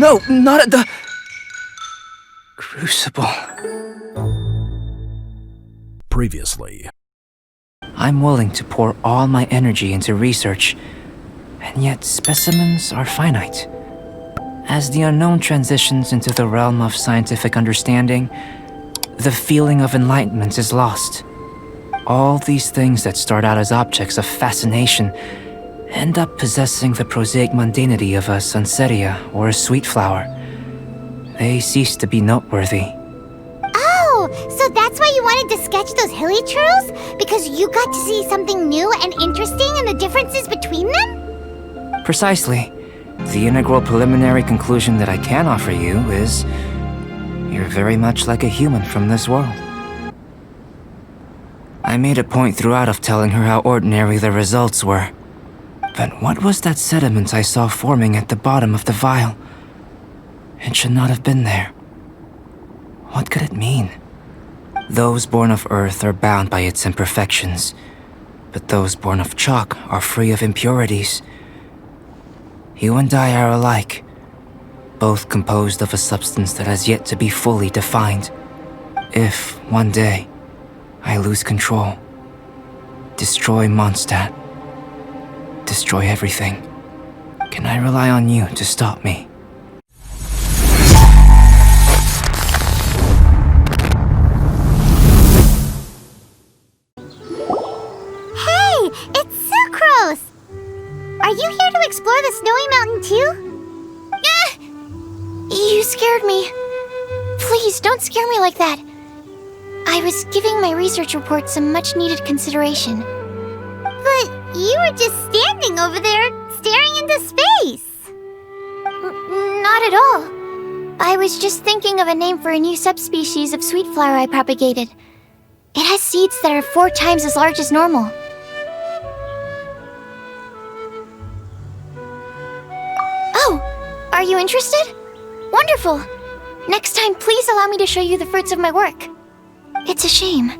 No, not at the... Crucible. Previously. I'm willing to pour all my energy into research, and yet specimens are finite. As the unknown transitions into the realm of scientific understanding, the feeling of enlightenment is lost. All these things that start out as objects of fascination end up possessing the prosaic mundanity of a sunsetia or a sweet flower. They cease to be noteworthy. Oh, so that's why you wanted to sketch those hilichurls? Because you got to see something new and interesting and the differences between them? Precisely. The integral preliminary conclusion that I can offer you is... you're very much like a human from this world. I made a point throughout of telling her how ordinary the results were. But what was that sediment I saw forming at the bottom of the vial? It should not have been there. What could it mean? Those born of Earth are bound by its imperfections, but those born of chalk are free of impurities. You and I are alike, both composed of a substance that has yet to be fully defined. If, one day, I lose control, destroy Mondstadt, destroy everything, can I rely on you to stop me? Hey, it's Sucrose! Are you here to explore the snowy mountain too? You scared me. Please, don't scare me like that. I was giving my research report some much-needed consideration. But you were just standing over there, staring into space. Not at all. I was just thinking of a name for a new subspecies of sweet flower I propagated. It has seeds that are 4 times as large as normal. Oh, are you interested? Wonderful. Next time, please allow me to show you the fruits of my work. It's a shame.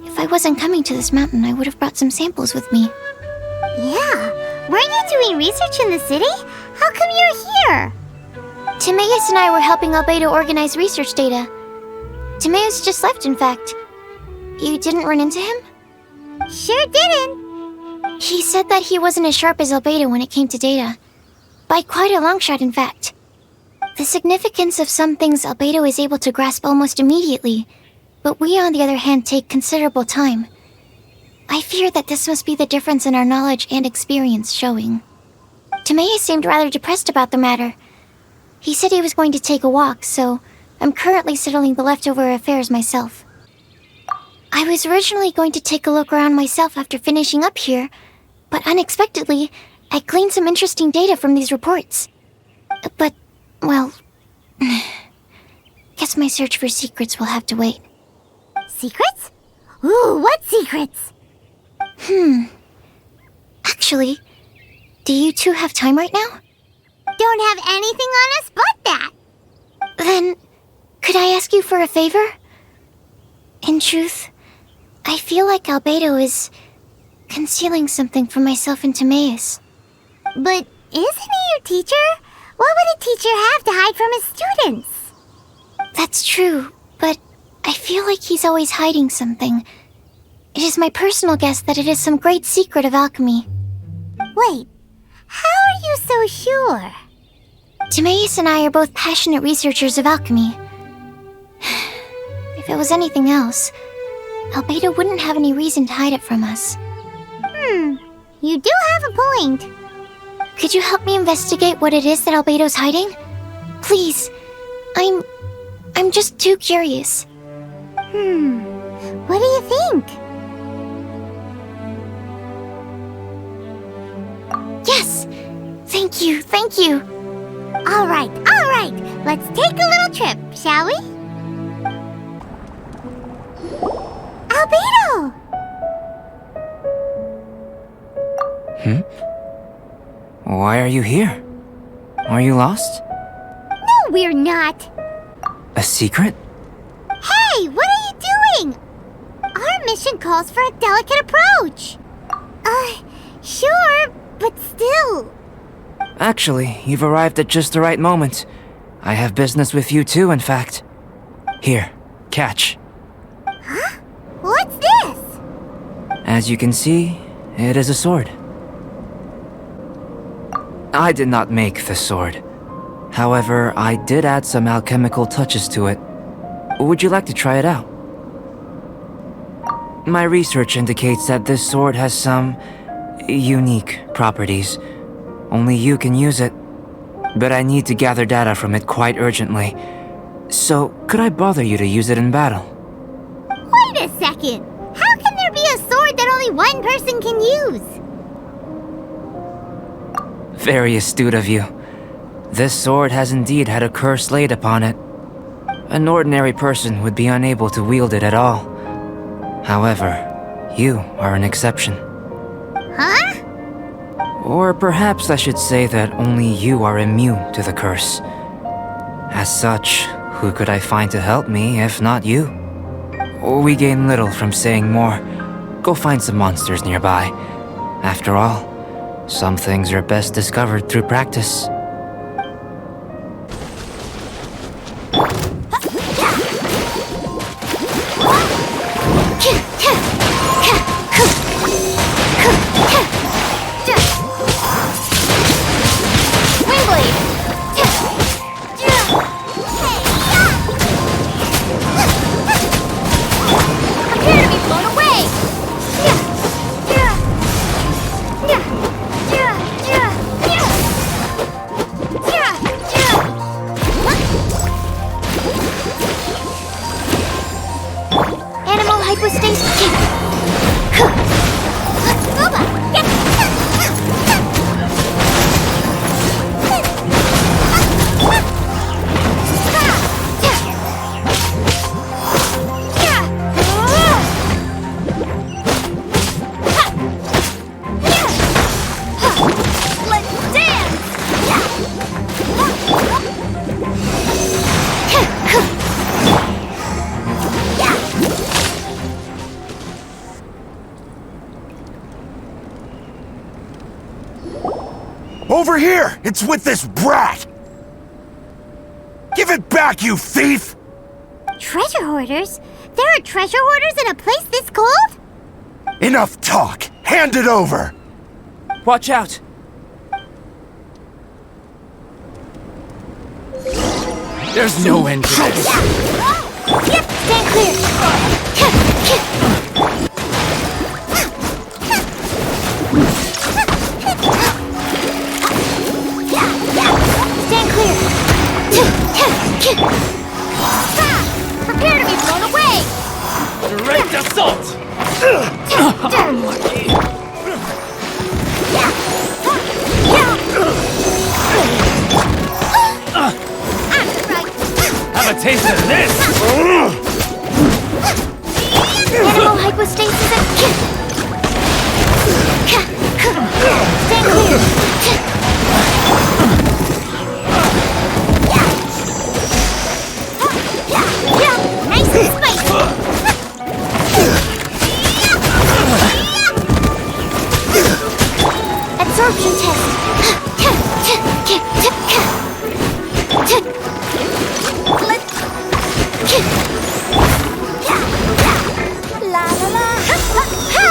If I wasn't coming to this mountain, I would have brought some samples with me. Yeah, weren't you doing research in the city? How come you're here? Timaeus and I were helping Albedo organize research data. Timaeus just left, in fact. You didn't run into him? Sure didn't. He said that he wasn't as sharp as Albedo when it came to data. By quite a long shot, in fact. The significance of some things Albedo is able to grasp almost immediately, but we, on the other hand, take considerable time. I fear that this must be the difference in our knowledge and experience showing. Timaeus seemed rather depressed about the matter. He said he was going to take a walk, so I'm currently settling the leftover affairs myself. I was originally going to take a look around myself after finishing up here, but unexpectedly, I gleaned some interesting data from these reports. But, well, guess my search for secrets will have to wait. Secrets? Ooh, what secrets? Actually, do you two have time right now? Don't have anything on us but that. Then, could I ask you for a favor? In truth, I feel like Albedo is concealing something from myself and Timaeus. But isn't he your teacher? What would a teacher have to hide from his students? That's true, but I feel like he's always hiding something. It is my personal guess that it is some great secret of alchemy. Wait, how are you so sure? Timaeus and I are both passionate researchers of alchemy. If it was anything else, Albedo wouldn't have any reason to hide it from us. You do have a point. Could you help me investigate what it is that Albedo's hiding? Please, I'm just too curious. What do you think? Yes! Thank you. All right. Let's take a little trip, shall we? Albedo! Why are you here? Are you lost? No, we're not. A secret? Hey, what are you doing? Our mission calls for a delicate approach. Sure, but still. Actually, you've arrived at just the right moment. I have business with you too, in fact. Here, catch. What's this? As you can see, it is a sword. I did not make the sword. However, I did add some alchemical touches to it. Would you like to try it out? My research indicates that this sword has some unique properties. Only you can use it. But I need to gather data from it quite urgently. So, could I bother you to use it in battle? Wait a second. How can there be a sword that only one person can use? Very astute of you. This sword has indeed had a curse laid upon it. An ordinary person would be unable to wield it at all. However, you are an exception. Huh? Or perhaps I should say that only you are immune to the curse. As such, who could I find to help me if not you? We gain little from saying more. Go find some monsters nearby. After all, some things are best discovered through practice. Over here! It's with this brat! Give it back, you thief! Treasure hoarders? There are treasure hoarders in a place this cold? Enough talk! Hand it over! Watch out! There's no end to this. Yep, stand clear! Stand clear! Prepare to be blown away! Direct assault! Have a taste of this! Animal hypostasis and stand clear! Nice and spicy! Absorption test! La la la! Ha!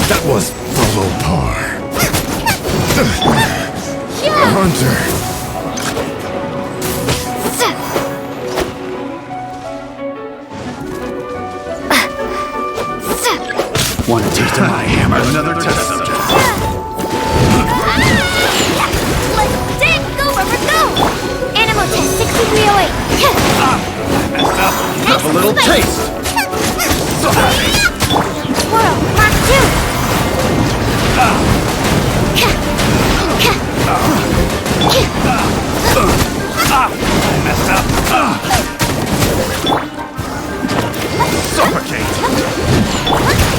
That was below par. Hunter. Want a taste of my hammer? Another test subject. Let's dig! Go, rubber, go! Animal test 6308. Messed up. Have a little taste. Swirl, Mark 2. Messed up. Suffocate.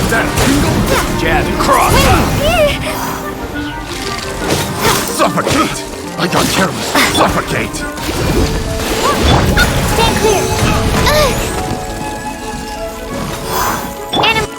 That tingle? Jab and cross. Suffocate. I got careless. Suffocate. Stand clear. Animal.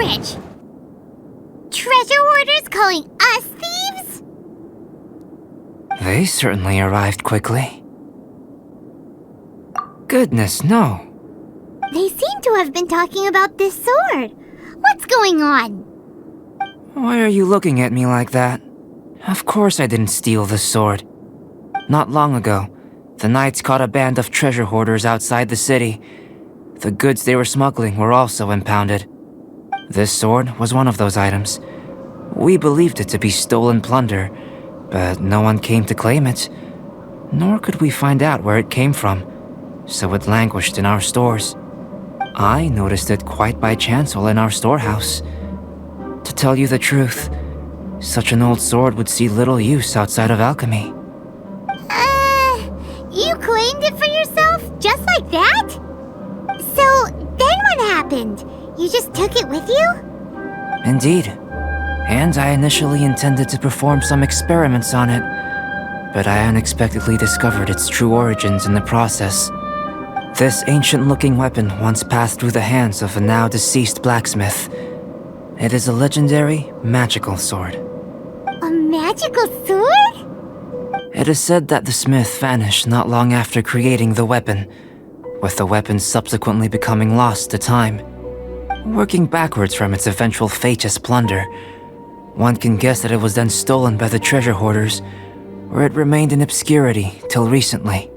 rich. Treasure hoarders calling us thieves? They certainly arrived quickly. Goodness, no. They seem to have been talking about this sword. What's going on? Why are you looking at me like that? Of course I didn't steal the sword. Not long ago, the Knights caught a band of treasure hoarders outside the city. The goods they were smuggling were also impounded. This sword was one of those items. We believed it to be stolen plunder, but no one came to claim it. Nor could we find out where it came from, so it languished in our stores. I noticed it quite by chance while in our storehouse. To tell you the truth, such an old sword would see little use outside of alchemy. You claimed it for yourself? Just like that? So, then what happened? You just took it with you? Indeed. And I initially intended to perform some experiments on it, but I unexpectedly discovered its true origins in the process. This ancient-looking weapon once passed through the hands of a now-deceased blacksmith. It is a legendary, magical sword. A magical sword? It is said that the smith vanished not long after creating the weapon, with the weapon subsequently becoming lost to time. Working backwards from its eventual fate as plunder, one can guess that it was then stolen by the treasure hoarders, where it remained in obscurity till recently.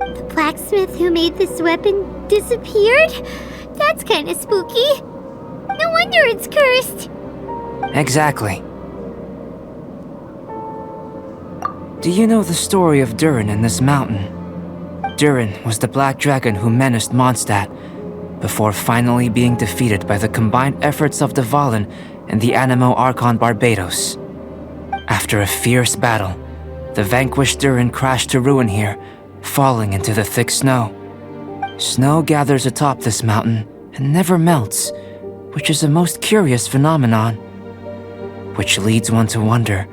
The blacksmith who made this weapon disappeared? That's kinda spooky. No wonder it's cursed. Exactly. Do you know the story of Durin in this mountain? Durin was the black dragon who menaced Mondstadt, before finally being defeated by the combined efforts of Dvalin and the Animo Archon Barbados. After a fierce battle, the vanquished Durin crashed to ruin here, falling into the thick snow. Snow gathers atop this mountain and never melts, which is a most curious phenomenon. Which leads one to wonder,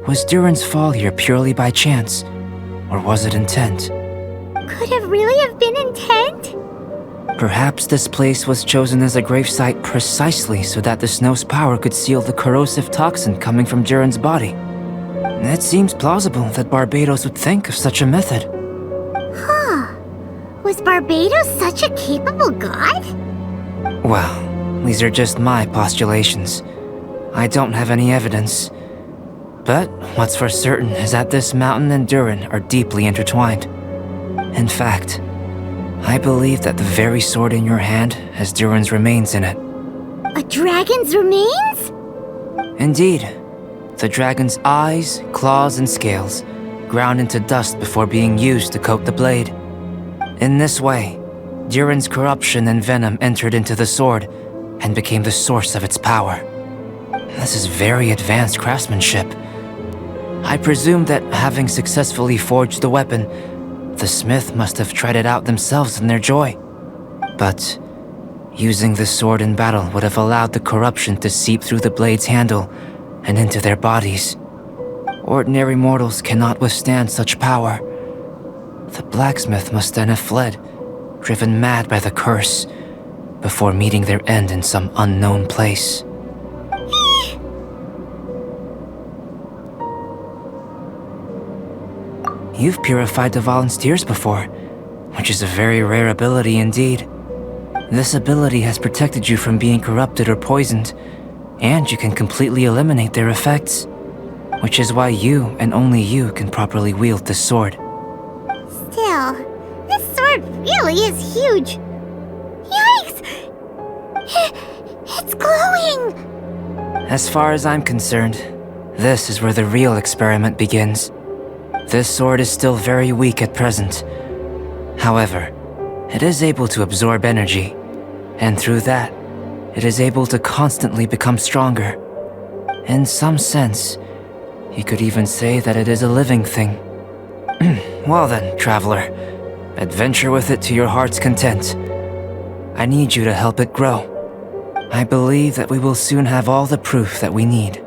was Durin's fall here purely by chance, or was it intent? Could it really have been intent? Perhaps this place was chosen as a gravesite precisely so that the snow's power could seal the corrosive toxin coming from Durin's body. It seems plausible that Barbados would think of such a method. Huh. Was Barbados such a capable god? Well, these are just my postulations. I don't have any evidence. But what's for certain is that this mountain and Durin are deeply intertwined. In fact, I believe that the very sword in your hand has Durin's remains in it. A dragon's remains? Indeed. The dragon's eyes, claws, and scales ground into dust before being used to coat the blade. In this way, Durin's corruption and venom entered into the sword and became the source of its power. This is very advanced craftsmanship. I presume that having successfully forged the weapon, the smith must have tried it out themselves in their joy. But using the sword in battle would have allowed the corruption to seep through the blade's handle and into their bodies. Ordinary mortals cannot withstand such power. The blacksmith must then have fled, driven mad by the curse, before meeting their end in some unknown place. You've purified Dvalin's tears before, which is a very rare ability indeed. This ability has protected you from being corrupted or poisoned, and you can completely eliminate their effects, which is why you and only you can properly wield this sword. Still, this sword really is huge. Yikes! It's glowing! As far as I'm concerned, this is where the real experiment begins. This sword is still very weak at present. However, it is able to absorb energy, and through that, it is able to constantly become stronger. In some sense, you could even say that it is a living thing. Well then, traveler, adventure with it to your heart's content. I need you to help it grow. I believe that we will soon have all the proof that we need.